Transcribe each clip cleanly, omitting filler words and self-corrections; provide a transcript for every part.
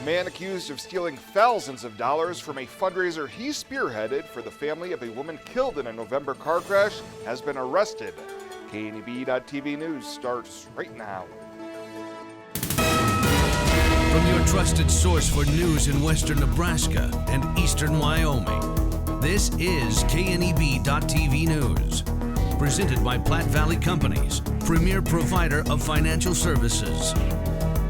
man accused of stealing thousands of dollars from a fundraiser he spearheaded for the family of a woman killed in a November car crash has been arrested. KNEB.TV News starts right now. From your trusted source for news in Western Nebraska and Eastern Wyoming, this is KNEB.TV News. Presented by Platte Valley Companies, premier provider of financial services.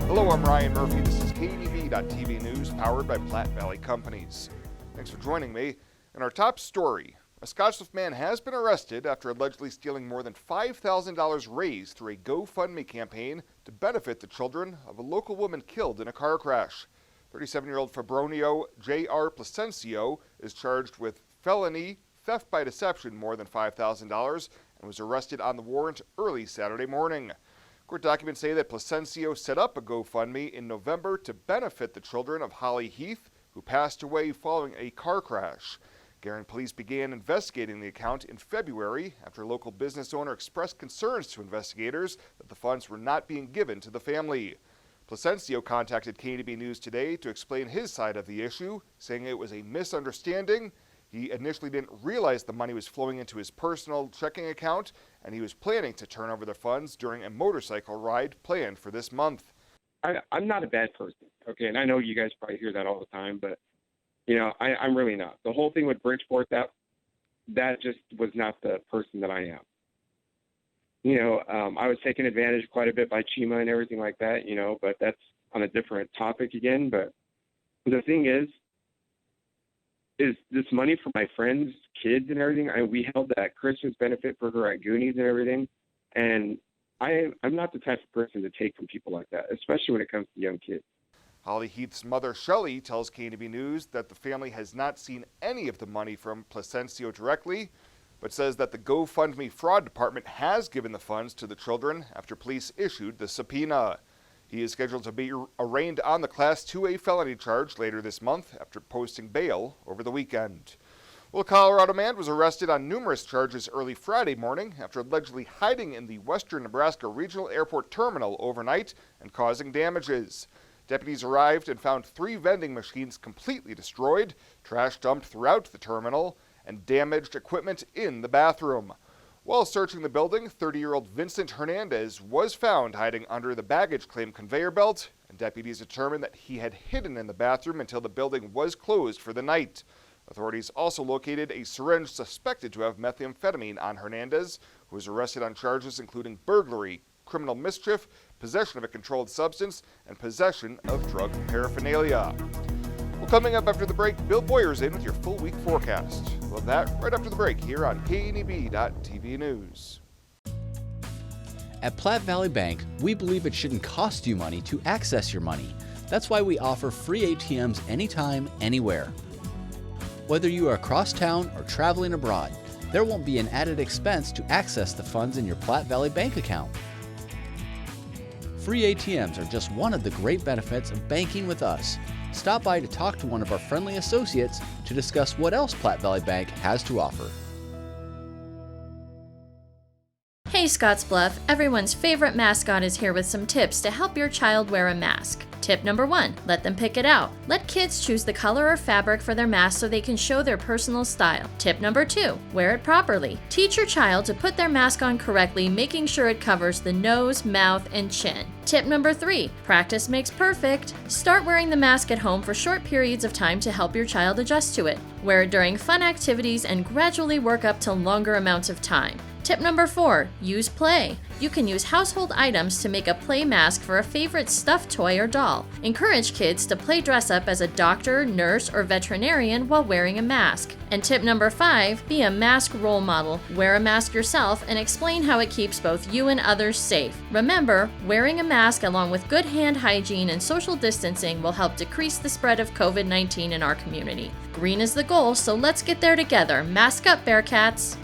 Hello, I'm Ryan Murphy. This is KNEB.TV News, powered by Platte Valley Companies. Thanks for joining me. In our top story, a Scottsbluff man has been arrested after allegedly stealing more than $5,000 raised through a GoFundMe campaign to benefit the children of a local woman killed in a car crash. 37-year-old Fabronio J.R. Placencio is charged with felony theft by deception more than $5,000 and was arrested on the warrant early Saturday morning. Court documents say that Placencio set up a GoFundMe in November to benefit the children of Holly Heath, who passed away following a car crash. Guerin police began investigating the account in February after a local business owner expressed concerns to investigators that the funds were not being given to the family. Placencio contacted KNEB News today to explain his side of the issue, saying it was a misunderstanding. He initially didn't realize the money was flowing into his personal checking account, and he was planning to turn over the funds during a motorcycle ride planned for this month. I'm not a bad person, okay? And I know you guys probably hear that all the time, but, I'm really not. The whole thing with Bridgeport, that just was not the person that I am. I was taken advantage quite a bit by Chima and everything like that, but that's on a different topic again. But the thing is this money for my friends' kids and everything. We held that Christmas benefit for her at Goonies and everything. And I'm not the type of person to take from people like that, especially when it comes to young kids. Holly Heath's mother, Shelley, tells KNEB News that the family has not seen any of the money from Placencio directly, but says that the GoFundMe fraud department has given the funds to the children after police issued the subpoena. He is scheduled to be arraigned on the Class 2A felony charge later this month after posting bail over the weekend. Well, a Colorado man was arrested on numerous charges early Friday morning after allegedly hiding in the Western Nebraska Regional Airport terminal overnight and causing damages. Deputies arrived and found 3 vending machines completely destroyed, trash dumped throughout the terminal, and damaged equipment in the bathroom. While searching the building, 30-year-old Vincent Hernandez was found hiding under the baggage claim conveyor belt, and deputies determined that he had hidden in the bathroom until the building was closed for the night. Authorities also located a syringe suspected to have methamphetamine on Hernandez, who was arrested on charges including burglary, criminal mischief, possession of a controlled substance, and possession of drug paraphernalia. Well, coming up after the break, Bill Boyer's in with your full week forecast. We'll have that right after the break here on KNEB.TV News. At Platte Valley Bank, we believe it shouldn't cost you money to access your money. That's why we offer free ATMs anytime, anywhere. Whether you are across town or traveling abroad, there won't be an added expense to access the funds in your Platte Valley Bank account. Free ATMs are just one of the great benefits of banking with us. Stop by to talk to one of our friendly associates to discuss what else Platte Valley Bank has to offer. Hey Scottsbluff, everyone's favorite mascot is here with some tips to help your child wear a mask. Tip number 1, let them pick it out. Let kids choose the color or fabric for their mask so they can show their personal style. Tip number 2, wear it properly. Teach your child to put their mask on correctly, making sure it covers the nose, mouth, and chin. Tip number 3, practice makes perfect. Start wearing the mask at home for short periods of time to help your child adjust to it. Wear it during fun activities and gradually work up to longer amounts of time. Tip number 4, use play. You can use household items to make a play mask for a favorite stuffed toy or doll. Encourage kids to play dress up as a doctor, nurse, or veterinarian while wearing a mask. And tip number 5, be a mask role model. Wear a mask yourself and explain how it keeps both you and others safe. Remember, wearing a mask along with good hand hygiene and social distancing will help decrease the spread of COVID-19 in our community. Green is the goal, so let's get there together. Mask up, Bearcats!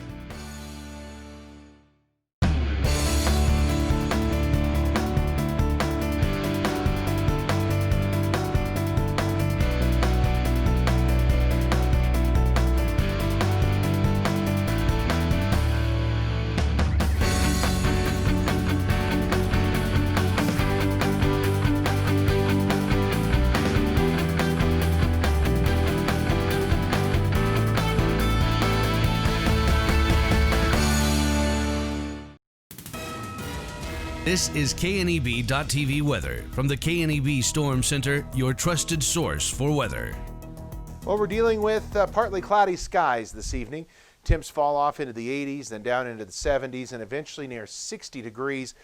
This is KNEB.TV weather from the KNEB Storm Center, your trusted source for weather. Well, we're dealing with partly cloudy skies this evening. Temps fall off into the 80s, then down into the 70s, and eventually near 60 degrees.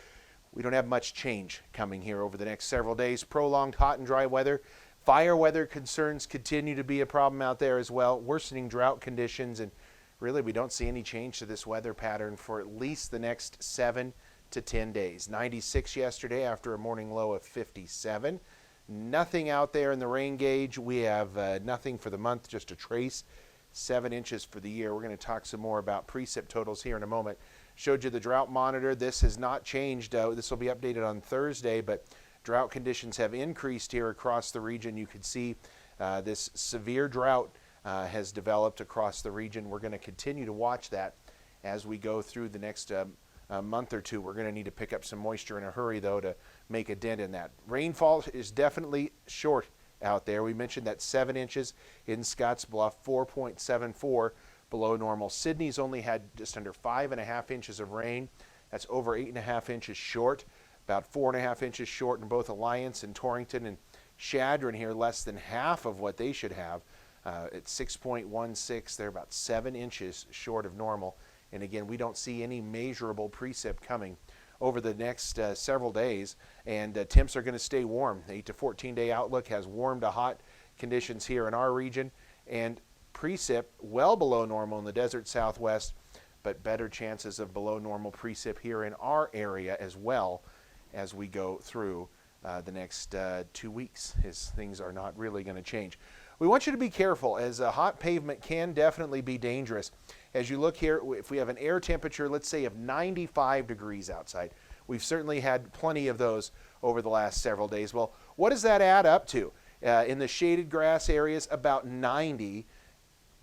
We don't have much change coming here over the next several days. Prolonged hot and dry weather. Fire weather concerns continue to be a problem out there as well. Worsening drought conditions, and really we don't see any change to this weather pattern for at least the next 7 to 10 days. 96 yesterday after a morning low of 57. Nothing out there in the rain gauge. We have nothing for the month, just a trace. 7 inches for the year. We're going to talk some more about precip totals here in a moment. Showed you the drought monitor. This has not changed. This will be updated on Thursday, but drought conditions have increased here across the region. You can see this severe drought has developed across the region. We're going to continue to watch that as we go through the next month or two. We're going to need to pick up some moisture in a hurry, though, to make a dent in that. Rainfall is definitely short out there. We mentioned that 7 inches in Scottsbluff, 4.74 below normal. Sydney's only had just under 5.5 inches of rain. That's over 8.5 inches short, about 4.5 inches short in both Alliance and Torrington, and Chadron here less than half of what they should have. At 6.16, they're about 7 inches short of normal. And again, we don't see any measurable precip coming over the next several days, and temps are going to stay warm. The 8 to 14 day outlook has warm to hot conditions here in our region, and precip well below normal in the desert southwest, but better chances of below normal precip here in our area as well as we go through the next 2 weeks, as things are not really going to change. We want you to be careful, as a hot pavement can definitely be dangerous. As you look here, if we have an air temperature, let's say of 95 degrees outside, we've certainly had plenty of those over the last several days. Well, what does that add up to? In the shaded grass areas, about 90.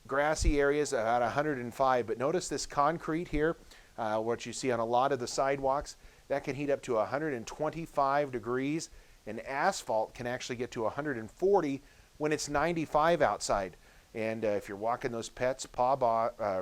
Grassy areas, about 105. But notice this concrete here, what you see on a lot of the sidewalks, that can heat up to 125 degrees. And asphalt can actually get to 140 when it's 95 outside. And if you're walking those pets, paw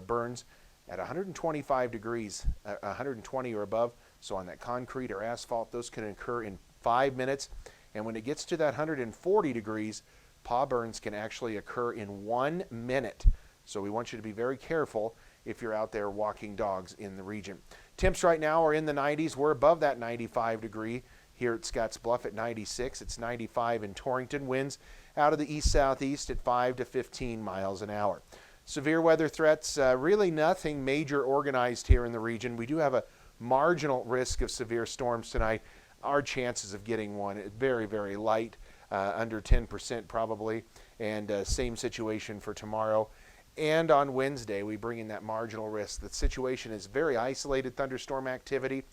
burns at 125 degrees, 120 or above. So on that concrete or asphalt, those can occur in 5 minutes. And when it gets to that 140 degrees, paw burns can actually occur in 1 minute. So we want you to be very careful if you're out there walking dogs in the region. Temps right now are in the 90s. We're above that 95 degree here at Scottsbluff at 96. It's 95 in Torrington. Winds out of the east-southeast at 5 to 15 miles an hour. Severe weather threats, really nothing major organized here in the region. We do have a marginal risk of severe storms tonight. Our chances of getting one very, very light, under 10% probably, and same situation for tomorrow. And on Wednesday, we bring in that marginal risk. The situation is very isolated thunderstorm activity,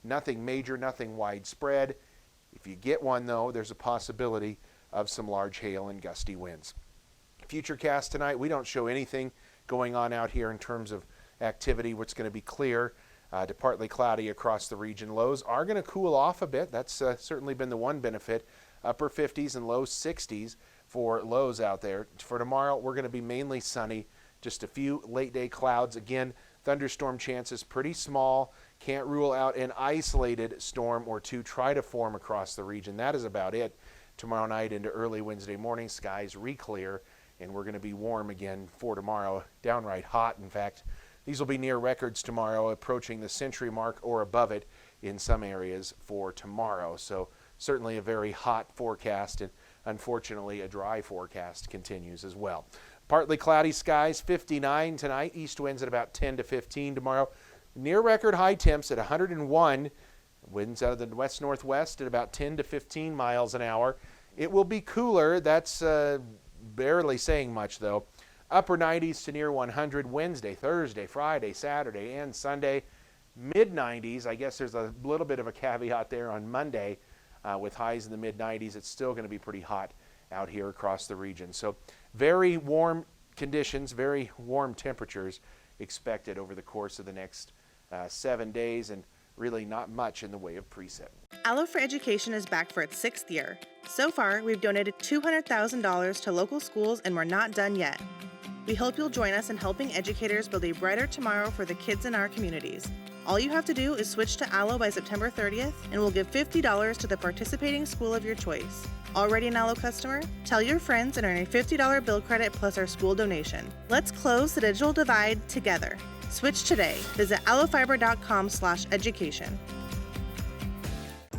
nothing major, nothing widespread. If you get one, though, there's a possibility of some large hail and gusty winds. Futurecast tonight, we don't show anything going on out here in terms of activity. What's going to be clear to partly cloudy across the region. Lows are going to cool off a bit. That's certainly been the one benefit. Upper 50s and low 60s for lows out there. For tomorrow, we're going to be mainly sunny. Just a few late day clouds. Again, thunderstorm chances pretty small. Can't rule out an isolated storm or two try to form across the region. That is about it. Tomorrow night into early Wednesday morning, skies re-clear, and we're going to be warm again for tomorrow. Downright hot, in fact. These will be near records tomorrow, approaching the century mark or above it in some areas for tomorrow. So certainly a very hot forecast, and unfortunately a dry forecast continues as well. Partly cloudy skies, 59 tonight. East winds at about 10 to 15 tomorrow. Near record high temps at 101. Winds out of the west-northwest at about 10 to 15 miles an hour. It will be cooler. That's barely saying much, though. Upper 90s to near 100 Wednesday, Thursday, Friday, Saturday, and Sunday. Mid-90s. I guess there's a little bit of a caveat there on Monday with highs in the mid-90s. It's still going to be pretty hot out here across the region. So very warm conditions, very warm temperatures expected over the course of the next 7 days, and really not much in the way of precip. Allo for Education is back for its 6th year. So far, we've donated $200,000 to local schools, and we're not done yet. We hope you'll join us in helping educators build a brighter tomorrow for the kids in our communities. All you have to do is switch to Allo by September 30th, and we'll give $50 to the participating school of your choice. Already an Allo customer? Tell your friends and earn a $50 bill credit plus our school donation. Let's close the digital divide together. Switch today. Visit allofiber.com/education.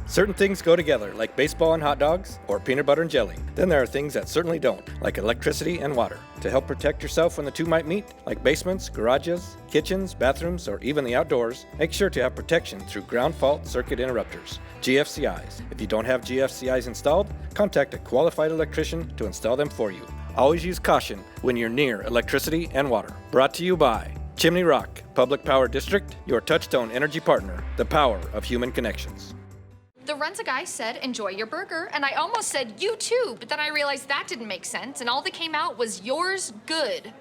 Certain things go together, like baseball and hot dogs, or peanut butter and jelly. Then there are things that certainly don't, like electricity and water. To help protect yourself when the two might meet, like basements, garages, kitchens, bathrooms, or even the outdoors, make sure to have protection through ground fault circuit interrupters, GFCIs. If you don't have GFCIs installed, contact a qualified electrician to install them for you. Always use caution when you're near electricity and water. Brought to you by Chimney Rock Public Power District, your touchstone energy partner, the power of human connections. The Runza guy said, enjoy your burger, and I almost said, you too, but then I realized that didn't make sense, and all that came out was yours good.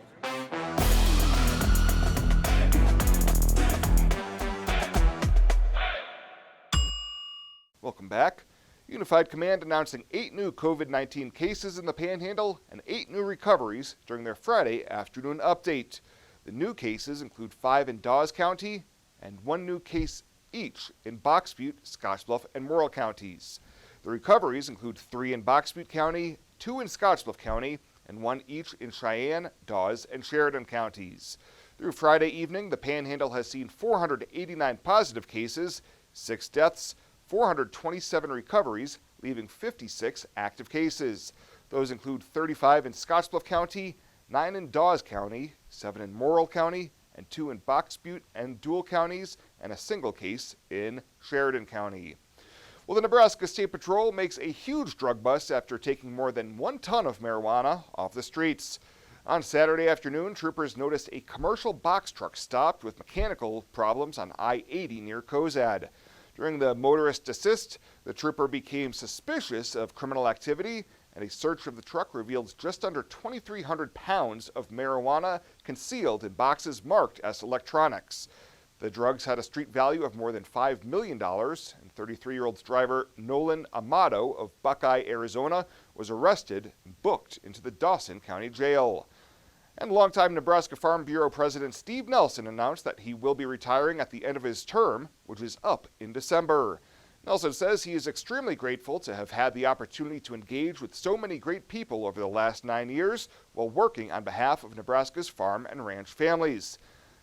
Welcome back. Unified Command announcing 8 new COVID-19 cases in the Panhandle and 8 new recoveries during their Friday afternoon update. The new cases include 5 in Dawes County and 1 new case each in Box Butte, Scottsbluff, and Morrill counties. The recoveries include 3 in Box Butte County, 2 in Scottsbluff County, and 1 each in Cheyenne, Dawes, and Sheridan counties. Through Friday evening, the Panhandle has seen 489 positive cases, 6 deaths, 427 recoveries, leaving 56 active cases. Those include 35 in Scottsbluff County, 9 in Dawes County, 7 in Morrill County, and 2 in Box Butte and Dual counties, and a single case in Sheridan County. Well, the Nebraska State Patrol makes a huge drug bust after taking more than 1 ton of marijuana off the streets. On Saturday afternoon, troopers noticed a commercial box truck stopped with mechanical problems on I-80 near Cozad. During the motorist assist, the trooper became suspicious of criminal activity, and a search of the truck revealed just under 2,300 pounds of marijuana concealed in boxes marked as electronics. The drugs had a street value of more than $5 million, and 33-year-old driver Nolan Amato of Buckeye, Arizona, was arrested and booked into the Dawson County Jail. And longtime Nebraska Farm Bureau President Steve Nelson announced that he will be retiring at the end of his term, which is up in December. Nelson says he is extremely grateful to have had the opportunity to engage with so many great people over the last 9 years while working on behalf of Nebraska's farm and ranch families.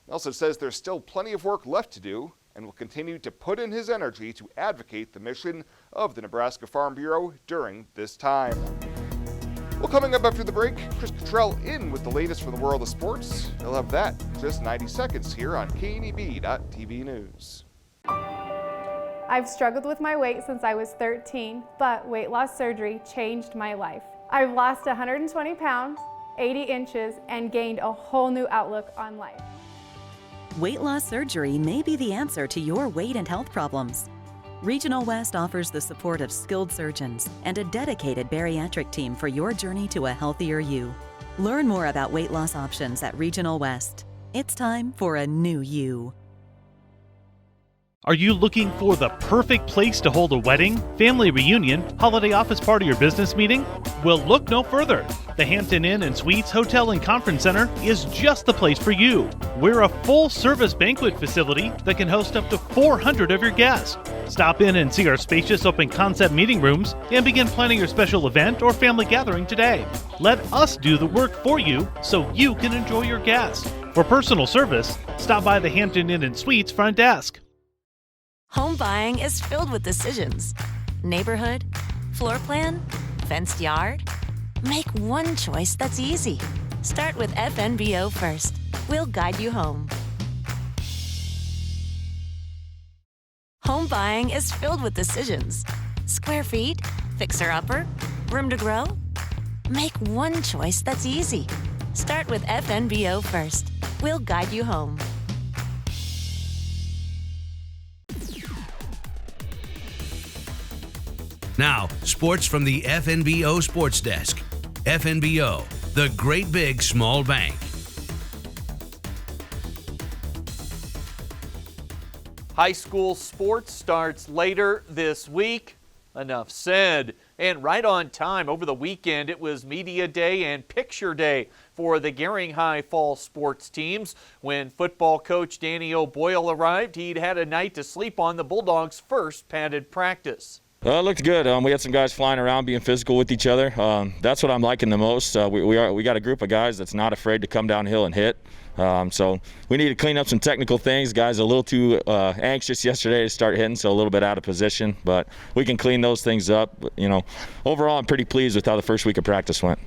Nelson says there's still plenty of work left to do and will continue to put in his energy to advocate the mission of the Nebraska Farm Bureau during this time. Well, coming up after the break, Chris Cottrell in with the latest from the world of sports. He'll have that in just 90 seconds here on KNEB.TV News. I've struggled with my weight since I was 13, but weight loss surgery changed my life. I've lost 120 pounds, 80 inches, and gained a whole new outlook on life. Weight loss surgery may be the answer to your weight and health problems. Regional West offers the support of skilled surgeons and a dedicated bariatric team for your journey to a healthier you. Learn more about weight loss options at Regional West. It's time for a new you. Are you looking for the perfect place to hold a wedding, family reunion, holiday office party, or business meeting? Well, look no further. The Hampton Inn and Suites Hotel and Conference Center is just the place for you. We're a full-service banquet facility that can host up to 400 of your guests. Stop in and see our spacious open-concept meeting rooms and begin planning your special event or family gathering today. Let us do the work for you so you can enjoy your guests. For personal service, stop by the Hampton Inn and Suites front desk. Home buying is filled with decisions. Neighborhood, floor plan, fenced yard. Make one choice that's easy. Start with FNBO first. We'll guide you home. Home buying is filled with decisions. Square feet, fixer-upper, room to grow. Make one choice that's easy. Start with FNBO first. We'll guide you home. Now, sports from the FNBO Sports Desk. FNBO, the great big small bank. High school sports starts later this week. Enough said. And right on time over the weekend, it was Media Day and Picture Day for the Gering High Fall sports teams. When football coach Danny O'Boyle arrived, he'd had a night to sleep on the Bulldogs' first padded practice. It looked good. We had some guys flying around, being physical with each other. That's what I'm liking the most. We got a group of guys that's not afraid to come downhill and hit. So we need to clean up some technical things. Guys are a little too anxious yesterday to start hitting, so a little bit out of position. But we can clean those things up. Overall, I'm pretty pleased with how the first week of practice went.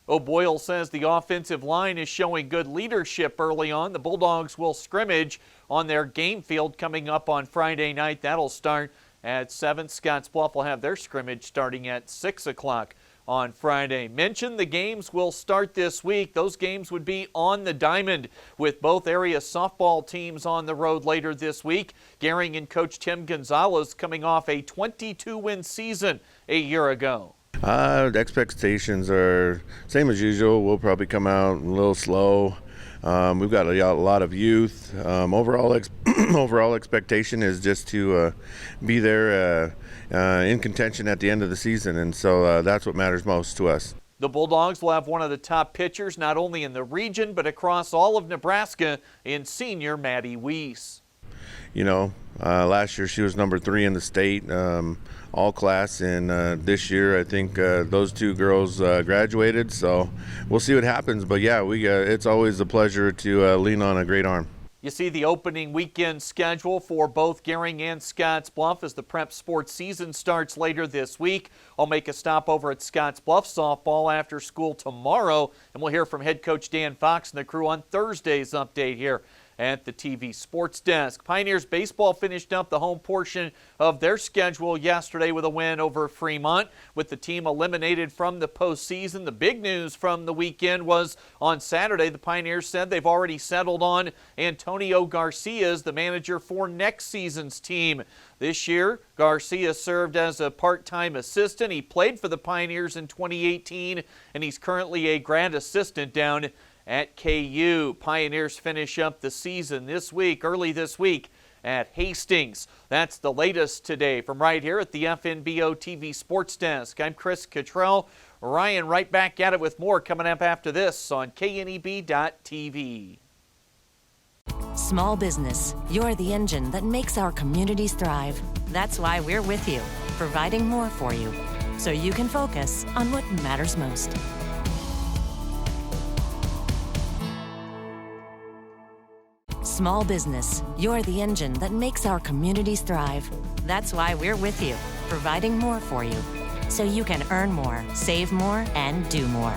O'Boyle says the offensive line is showing good leadership early on. The Bulldogs will scrimmage on their game field coming up on Friday night. That'll start at 7. Scottsbluff will have their scrimmage starting at 6 o'clock on Friday. Mentioned the games will start this week. Those games would be on the diamond with both area softball teams on the road later this week. Gering and Coach Tim Gonzalez coming off a 22-win season a year ago. The expectations are same as usual. We'll probably come out a little slow. We've got a lot of youth. Overall expectation is just to be there in contention at the end of the season, and so that's what matters most to us. The Bulldogs will have one of the top pitchers not only in the region but across all of Nebraska in senior Maddie Weiss. Last year she was number 3 in the state, all class, and this year I think those 2 girls graduated, so we'll see what happens. But yeah, it's always a pleasure to lean on a great arm. You see the opening weekend schedule for both Gering and Scottsbluff as the prep sports season starts later this week. I'll make a stop over at Scottsbluff softball after school tomorrow, and we'll hear from head coach Dan Fox and the crew on Thursday's update here at the TV Sports Desk. Pioneers baseball finished up the home portion of their schedule yesterday with a win over Fremont. With the team eliminated from the postseason, the big news from the weekend was on Saturday, the Pioneers said they've already settled on Antonio Garcia as the manager for next season's team. This year, Garcia served as a part-time assistant. He played for the Pioneers in 2018, and he's currently a grad assistant down at KU. Pioneers finish up the season early this week at Hastings. That's the latest today from right here at the FNBO TV Sports Desk. I'm Chris Cottrell. Ryan right back at it with more coming up after this on KNEB.TV. Small business, you're the engine that makes our communities thrive. That's why we're with you, providing more for you, so you can focus on what matters most. Small business, you're the engine that makes our communities thrive. That's why we're with you, providing more for you, so you can earn more, save more, and do more.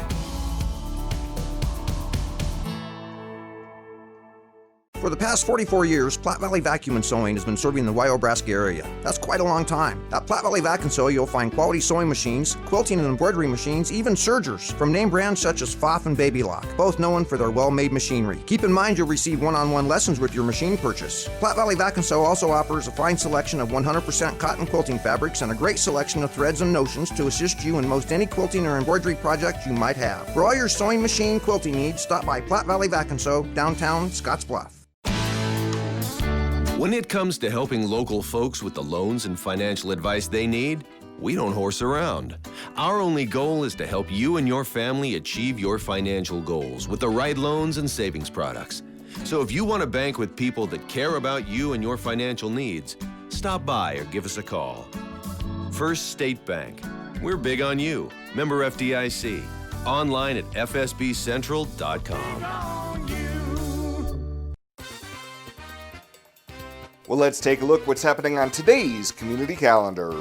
For the past 44 years, Platte Valley Vacuum and Sewing has been serving the Wyobraska area. That's quite a long time. At Platte Valley Vac and Sew, you'll find quality sewing machines, quilting and embroidery machines, even sergers from name brands such as Pfaff and Baby Lock, both known for their well-made machinery. Keep in mind you'll receive one-on-one lessons with your machine purchase. Platte Valley Vac and Sew also offers a fine selection of 100% cotton quilting fabrics and a great selection of threads and notions to assist you in most any quilting or embroidery project you might have. For all your sewing machine quilting needs, stop by Platte Valley Vac and Sew, downtown Scottsbluff. When it comes to helping local folks with the loans and financial advice they need, we don't horse around. Our only goal is to help you and your family achieve your financial goals with the right loans and savings products. So if you want to bank with people that care about you and your financial needs, stop by or give us a call. First State Bank. We're big on you. Member FDIC. Online at fsbcentral.com. Well, let's take a look what's happening on today's community calendar.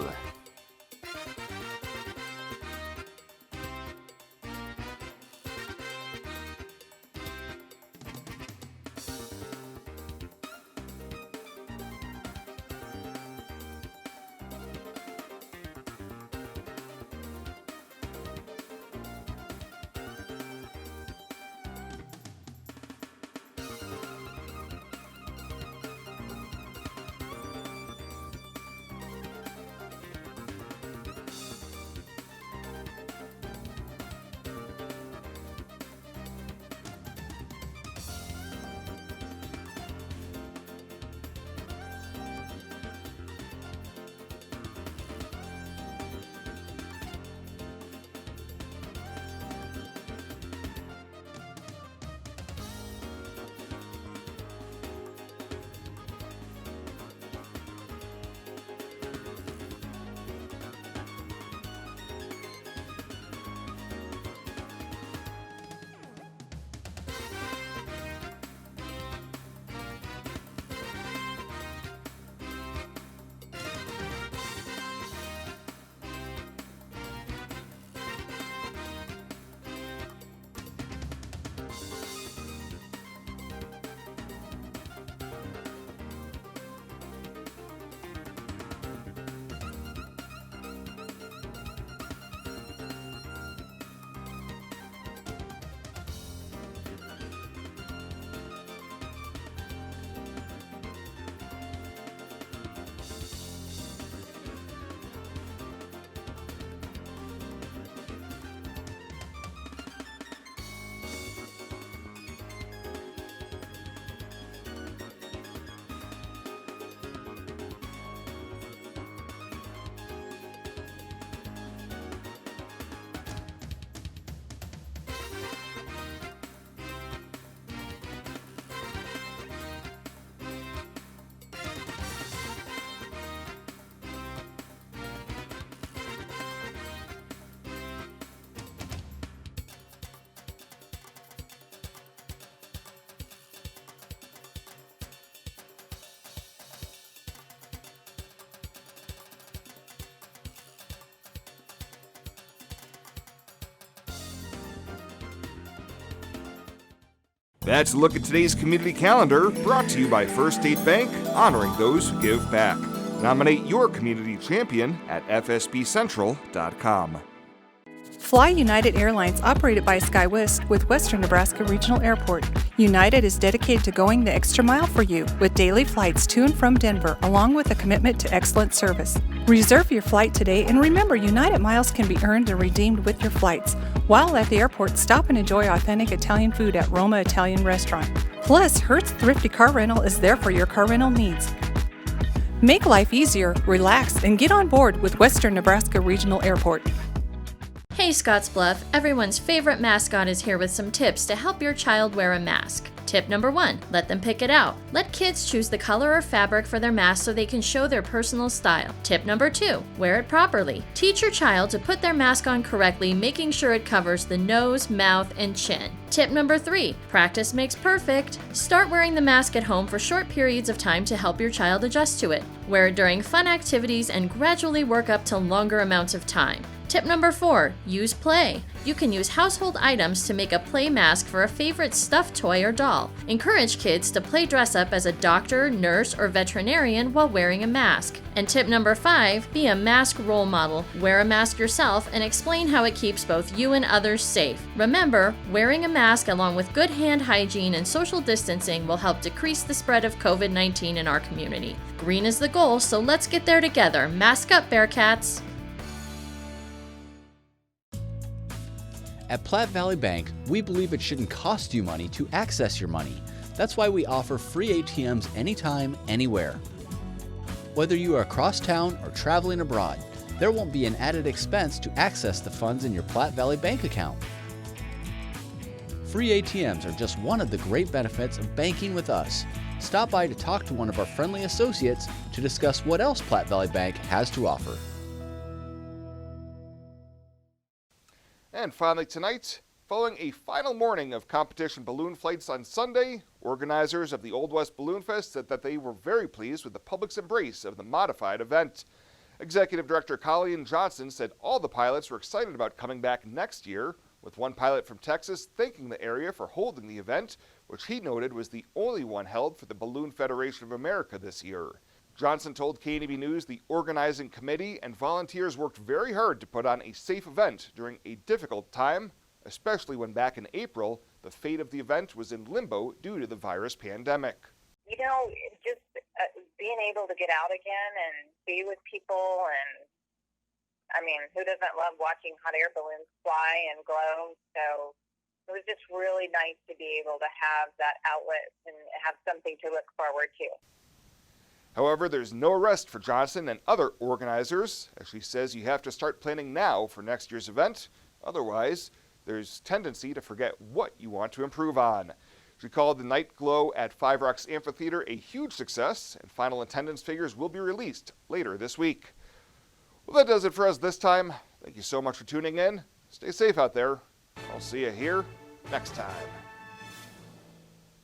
That's a look at today's community calendar, brought to you by First State Bank, honoring those who give back. Nominate your community champion at fsbcentral.com. Fly United Airlines, operated by SkyWest with Western Nebraska Regional Airport. United is dedicated to going the extra mile for you with daily flights to and from Denver, along with a commitment to excellent service. Reserve your flight today, and remember, United miles can be earned and redeemed with your flights. While at the airport, stop and enjoy authentic Italian food at Roma Italian Restaurant. Plus, Hertz Thrifty Car Rental is there for your car rental needs. Make life easier, relax, and get on board with Western Nebraska Regional Airport. Hey Scottsbluff, everyone's favorite mascot is here with some tips to help your child wear a mask. Tip number 1, let them pick it out. Let kids choose the color or fabric for their mask so they can show their personal style. Tip number 2, wear it properly. Teach your child to put their mask on correctly, making sure it covers the nose, mouth, and chin. Tip number 3, practice makes perfect. Start wearing the mask at home for short periods of time to help your child adjust to it. Wear it during fun activities and gradually work up to longer amounts of time. Tip number 4, use play. You can use household items to make a play mask for a favorite stuffed toy or doll. Encourage kids to play dress up as a doctor, nurse, or veterinarian while wearing a mask. And tip number 5, be a mask role model. Wear a mask yourself and explain how it keeps both you and others safe. Remember, wearing a mask along with good hand hygiene and social distancing will help decrease the spread of COVID-19 in our community. Green is the goal, so let's get there together. Mask up, Bearcats! At Platte Valley Bank, we believe it shouldn't cost you money to access your money. That's why we offer free ATMs anytime, anywhere. Whether you are across town or traveling abroad, there won't be an added expense to access the funds in your Platte Valley Bank account. Free ATMs are just one of the great benefits of banking with us. Stop by to talk to one of our friendly associates to discuss what else Platte Valley Bank has to offer. And finally tonight, following a final morning of competition balloon flights on Sunday, organizers of the Old West Balloon Fest said that they were very pleased with the public's embrace of the modified event. Executive Director Colleen Johnson said all the pilots were excited about coming back next year, with one pilot from Texas thanking the area for holding the event, which he noted was the only one held for the Balloon Federation of America this year. Johnson told KNEB News the organizing committee and volunteers worked very hard to put on a safe event during a difficult time, especially when back in April, the fate of the event was in limbo due to the virus pandemic. You know, just being able to get out again and be with people, and I mean, who doesn't love watching hot air balloons fly and glow? So it was just really nice to be able to have that outlet and have something to look forward to. However, there's no rest for Johnson and other organizers, as she says you have to start planning now for next year's event. Otherwise, there's tendency to forget what you want to improve on. She called the Night Glow at Five Rocks Amphitheater a huge success, and final attendance figures will be released later this week. Well, that does it for us this time. Thank you so much for tuning in. Stay safe out there. I'll see you here next time.